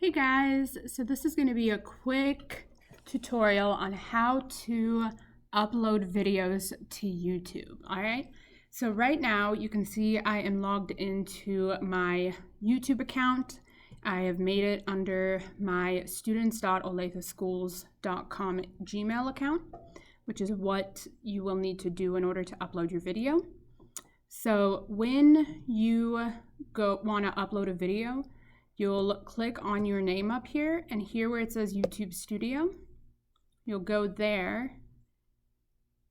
Hey guys, so this is going to be a quick tutorial on how to upload videos to YouTube. All right, so right now you can see I am logged into my YouTube account. I have made it under my students.olatheschools.com Gmail account, which is what you will need to do in order to upload your video. So when you want to upload a video, you'll click on your name up here, and here where it says YouTube Studio, you'll go there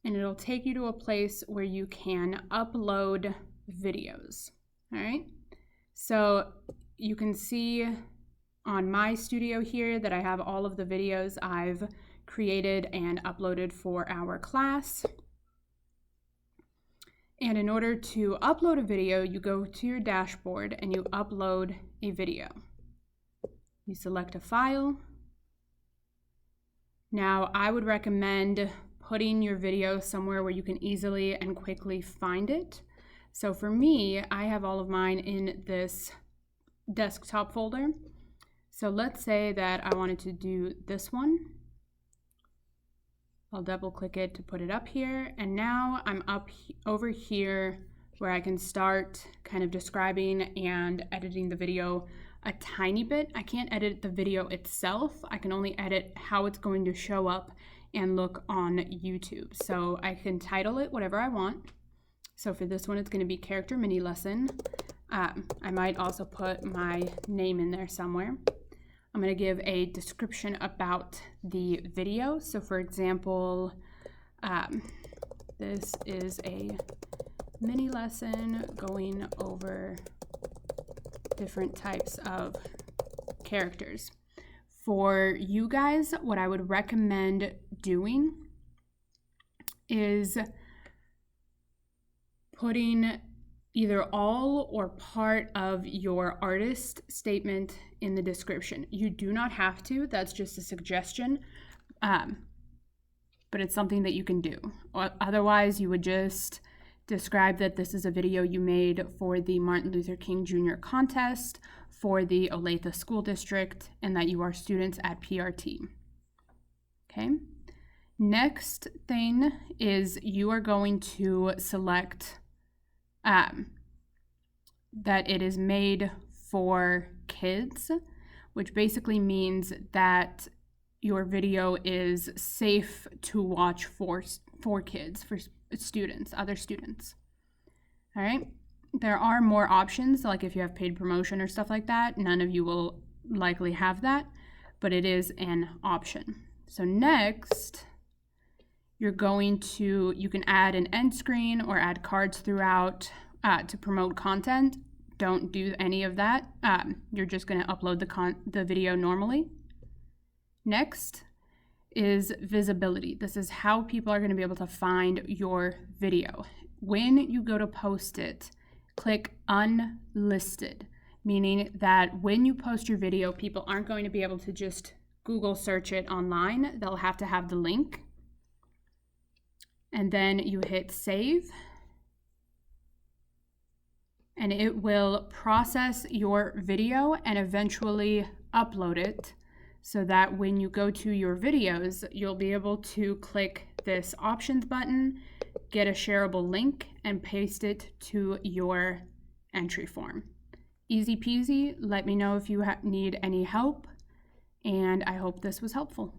and it'll take you to a place where you can upload videos. All right, so you can see on my studio here that I have all of the videos I've created and uploaded for our class. And in order to upload a video, you go to your dashboard and you upload a video. You select a file. Now, I would recommend putting your video somewhere where you can easily and quickly find it. So for me, I have all of mine in this desktop folder. So let's say that I wanted to do this one. I'll double click it to put it up here, and now I'm over here where I can start kind of describing and editing the video a tiny bit. I can't edit the video itself. I can only edit how it's going to show up and look on YouTube. So I can title it whatever I want. So for this one, it's going to be character mini lesson. I might also put my name in there somewhere. I'm going to give a description about the video. So for example, this is a mini lesson going over different types of characters. For you guys, what I would recommend doing is putting either all or part of your artist statement in the description. You do not have to, that's just a suggestion, but it's something that you can do. Otherwise, you would just describe that this is a video you made for the Martin Luther King Jr. contest for the Olathe School District and that you are students at PRT. Okay. Next thing is you are going to select that it is made for kids, which basically means that your video is safe to watch for kids, for students, other students. All right. There are more options, like if you have paid promotion or stuff like that. None of you will likely have that, but it is an option. So next, you can add an end screen or add cards throughout to promote content. Don't do any of that. You're just going to upload the video normally. Next is visibility. This is how people are going to be able to find your video. When you go to post it, click unlisted, meaning that when you post your video, people aren't going to be able to just Google search it online. They'll have to have the link. And then you hit save, and it will process your video and eventually upload it so that when you go to your videos, you'll be able to click this options button, get a shareable link, and paste it to your entry form. Easy peasy. Let me know if you need any help, and I hope this was helpful.